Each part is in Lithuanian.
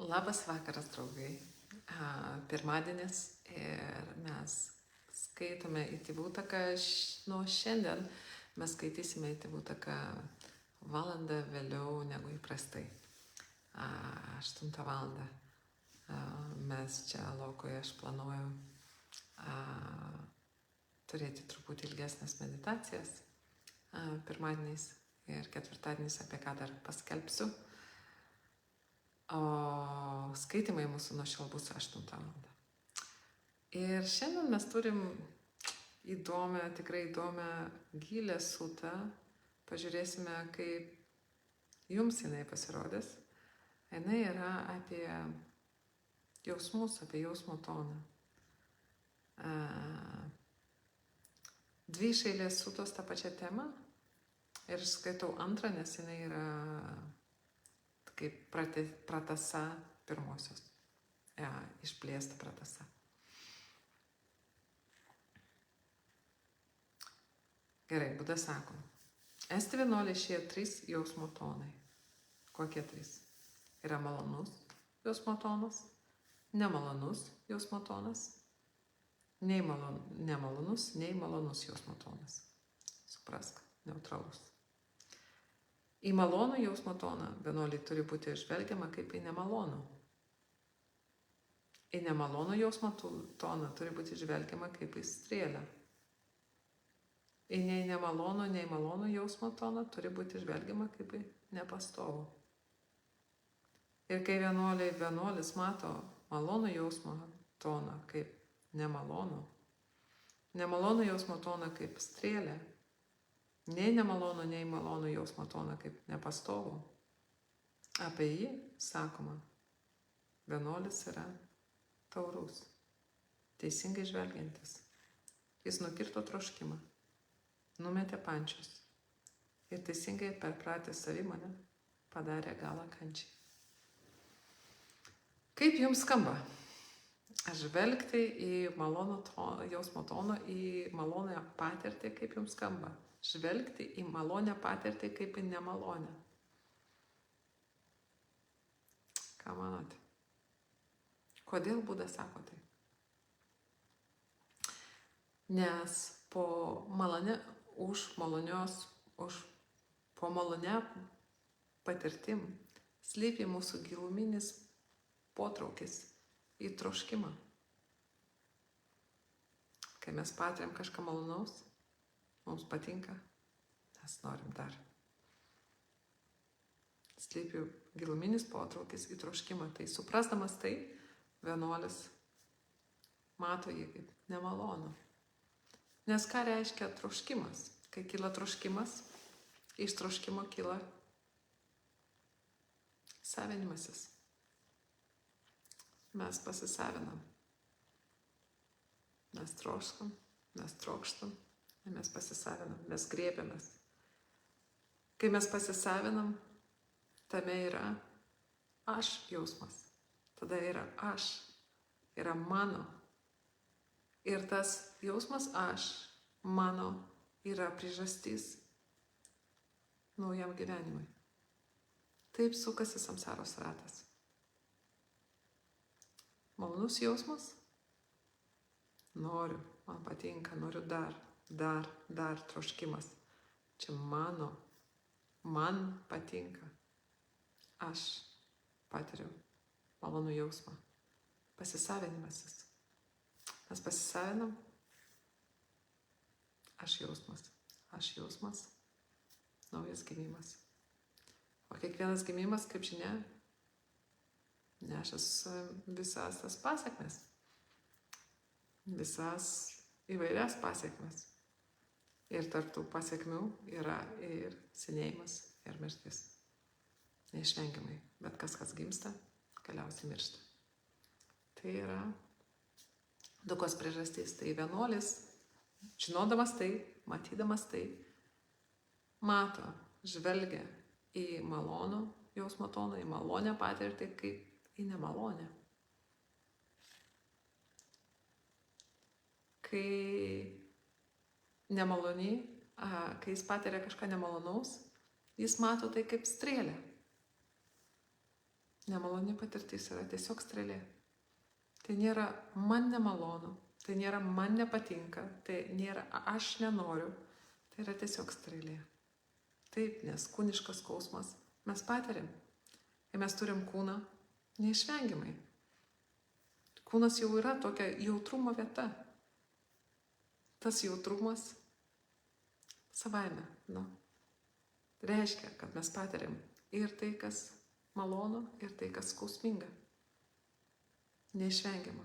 Labas vakaras, draugai. Pirmadienis ir mes skaitome į tėvų taką. Nuo šiandien mes skaitysime į tėvų taką valandą vėliau negu įprastai. 8 valandą. Mes čia Lokoje, aš planuoju turėti truputį ilgesnės meditacijas pirmadieniais ir ketvirtadieniais, apie ką dar paskelbsiu. O skaitimai mūsų nuo šiol bus 8 valandą. Ir šiandien mes turim tikrai įdomią gilę sutą. Pažiūrėsime, kaip jums jinai pasirodys. Jinai yra apie jausmus, apie jausmo toną. Dvi iš eilės sutos tą pačią temą. Ir skaitau antrą, nes jinai yra kaip pratasa pirmosios. Išplėsta pratasa. Gerai, Buda sako. Esti vienuoliai šie 3 jausmo tonai. Kokie 3? Yra malonus jausmo tonas, nemalonus jausmo tonas, nemalonus, nei malonus jausmo tonas. Suprask, neutralus. Į malonų jausmo toną vienuoliai turi būti žvelgiama kaip į nemalonų. Į nemalonų jausmo toną turi būti žvelgiama kaip į strėlę. Į nei nemalonų, nei malonų jausmo toną turi būti žvelgiama kaip į nepastovų. Ir kai vienuolis mato malonų jausmo toną kaip nemalonų, nemalonų jausmo toną kaip strėlę, nei nemalonų, nei malonų jausmo toną kaip nepastovų. Apie jį sakoma, vienuolis yra taurus, teisingai žvelgiantis. Jis nukirto troškimą, numetė pančius ir teisingai perpratęs savimonę padarė galą kančiai. Kaip jums skamba? Žvelgti į malonų jausmo toną, į malonę patirtį, kaip jums skamba? Žvelgti į malonę patirtį kaip į nemalonę. Ką manote? Kodėl Buda sako tai? Nes po malonę patirtim slypi mūsų giluminis potraukis į troškimą. Kai mes patiriam kažką malonaus, mums patinka, mes norim dar. Slypi giluminis potraukis į troškimą. Tai suprasdamas tai, vienuolis mato jį kaip nemalonų. Nes ką reiškia troškimas? Kai kyla troškimas, iš troškimo kyla savinimasis. Mes pasisavinam. Mes troškam, mes trokštam. Mes pasisavinam, mes griebiamės. Kai mes pasisavinam, tame yra aš jausmas. Tada yra aš, yra mano. Ir tas jausmas aš, mano, yra priežastis naujam gyvenimui. Taip sukasi samsaros ratas. Malonus jausmas? Noriu, man patinka, noriu dar troškimas. Čia mano, man patinka. Aš patiriu malonų jausmą. Pasisavinimasis. Mes pasisavinam. Aš jausmas, naujas gimimas. O kiekvienas gimimas, kaip žinia, nešas visas tas pasekmes. Visas įvairias pasekmes. Ir tarp tų pasekmių yra ir senėjimas, ir mirtis. Neišvengiamai. Bet kas gimsta, galiausiai miršta. Tai yra dukos priežastis. Tai vienuolis, žinodamas tai, matydamas tai, mato, žvelgia į malonų jausmo toną, į malonę patirtį kaip į nemalonę. Kai nemaloniai, kai jis patiria kažką nemalonaus, jis mato tai kaip strėlę. Nemaloni patirtis yra tiesiog strėlė. Tai nėra man nemalonu, tai nėra man nepatinka, tai nėra aš nenoriu. Tai yra tiesiog strėlė. Taip, nes kūniškas skausmas mes patiriam. Kai mes turim kūną, neišvengiamai. Kūnas jau yra tokia jautrumo vieta. Tas jautrumas savaime, reiškia, kad mes patiriam ir tai, kas malonu, ir tai, kas skausminga. Neišvengiama.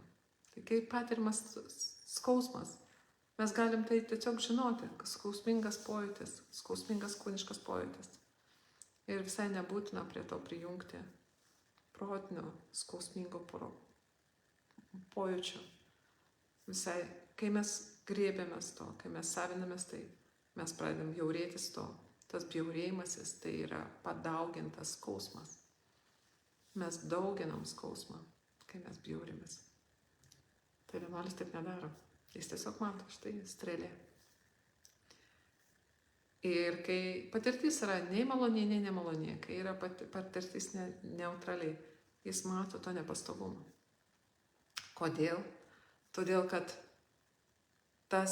Tai kai patirimas skausmas, mes galim tai tiesiog žinoti, kas skausmingas pojūtis, skausmingas kūniškas pojūtis. Ir visai nebūtina prie to prijungti protinio skausmingo pojūčio. Visai, kai mes grėbėmės to, kai mes savinamės tai, mes pradedam bjaurėtis to. Tas bjaurėjimasis tai yra padaugintas skausmas. Mes dauginam skausmą, kai mes bjaurimės. Tai vienuolis taip nedaro. Jis tiesiog mato, štai strėlė. Ir kai patirtis yra nei maloni, nei nemaloni, kai yra patirtis neutraliai, jis mato to nepastovumą. Kodėl? Todėl, kad ta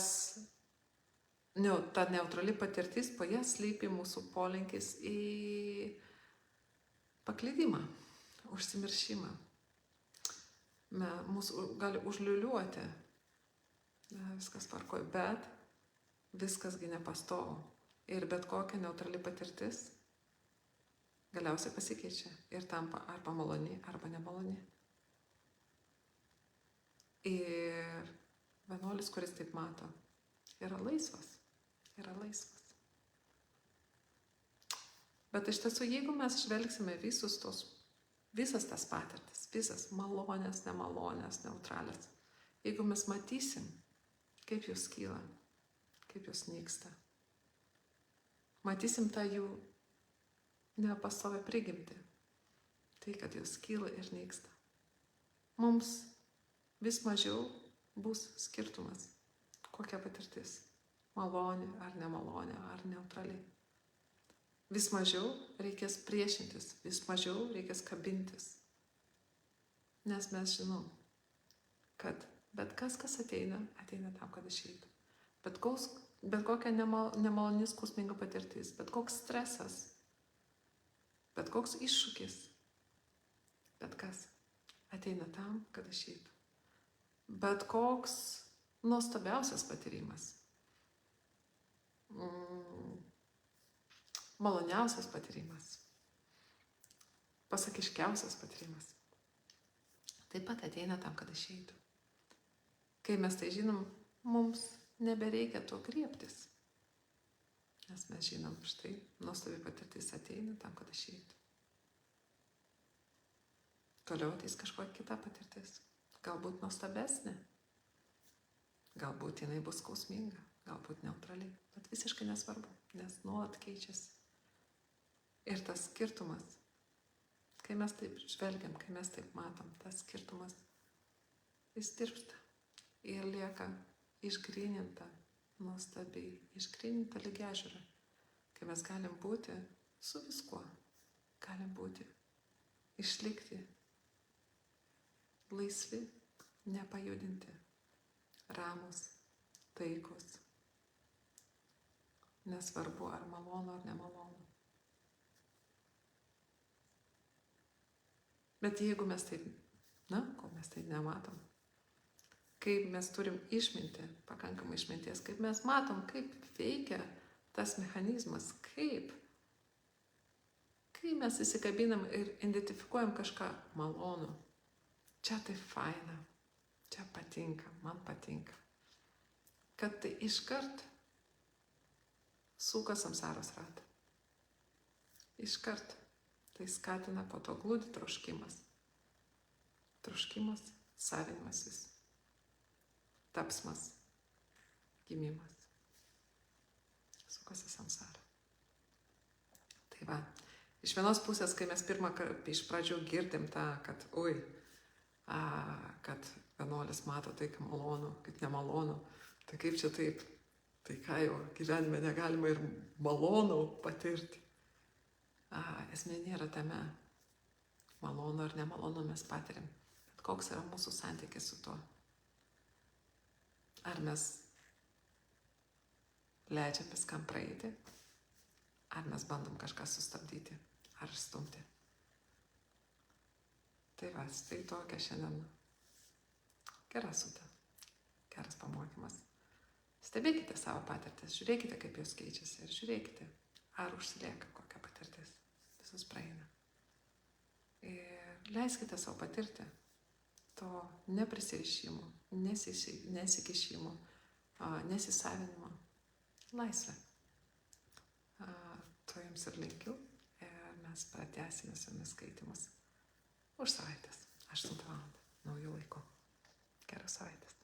neutrali patirtis, po ją slypi mūsų polinkis į paklydimą, užsimiršimą. Mūsų gali užliuliuoti, viskas tvarkoj, bet viskasgi nepastovu. Ir bet kokia neutrali patirtis galiausiai pasikeičia ir tampa arba maloni, arba nemaloni. Ir vienuolis, kuris taip mato, yra laisvas. Bet iš tiesų, jeigu mes žvelgsime visas tas patirtis, visas malonės, nemalonės, neutralės, jeigu mes matysim, kaip jos kyla, kaip jos nyksta, matysim tą jų nepastovę prigimtį, tai, kad jos kyla ir nyksta. Mums vis mažiau bus skirtumas, kokia patirtis, malonė ar nemalonė, ar neutraliai. Vis mažiau reikės priešintis, vis mažiau reikės kabintis, nes mes žinom, kad bet kas ateina tam, kad išeitų. Bet kokia nemaloni skausminga patirtis, bet koks stresas, bet koks iššūkis, bet kas ateina tam, kad išeitų. Bet koks nuostabiausias patyrimas, maloniausias patyrimas, pasakiškiausias patyrimas, taip pat ateina tam, kad išeitų. Kai mes tai žinom, mums nebereikia to griebtis, nes mes žinom, štai nuostabi patirtis ateina tam, kad išeitų. Toliau ateis kažkokia kita patirtis, galbūt nuostabesnė, galbūt jinai bus skausminga, galbūt neutraliai, bet visiškai nesvarbu, nes nuolat keičiasi. Ir tas skirtumas, kai mes taip žvelgiam, kai mes taip matom, tas skirtumas, jis tirpsta ir lieka išgryninta, nuostabiai, išgryninta lygiažiūra, kai mes galim būti su viskuo, galim būti, išlikti, laisvi, nepajudinti, ramus, taikus, nesvarbu ar malonu ar nemalonu. Bet jeigu mes taip, kol mes taip nematom, kaip mes turim išmintį, pakankamai išminties, kaip mes matom, kaip veikia tas mechanizmas, kaip mes įsikabinam ir identifikuojam kažką malonu. Čia tai faina, čia patinka, man patinka. Kad tai iškart suka samsaros ratą. Iškart tai skatina po to glūdi troškimas. Troškimas, savinimasis, tapsmas, gimimas. Sukasi samsara. Tai va, iš vienos pusės, kai mes iš pradžių girdim tą, kad kad vienuolis mato tai, kaip malonu, kaip nemalonu, tai kaip čia taip, tai ką jau gyvenime negalima ir malonų patirti. Esmė nėra tame. malonu ar nemalonu mes patiriam. Bet koks yra mūsų santykis su tuo? Ar mes leidžiam viskam praeiti? Ar mes bandom kažką sustabdyti? Ar stumti? Tai tai tokia šiandien gera suta, geras pamokymas. Stebėkite savo patirtis, žiūrėkite, kaip jos keičiasi ir žiūrėkite, ar užsilieka kokia patirtis. Visus praeina. Ir leiskite savo patirti to neprisirišimo, nesikišimo, nesisavinimo laisvę. To jums ir linkiu ir mes pratęsime su jumis skaitimus už savaitės, 8 val. Naujų laikų. Geros savaitės.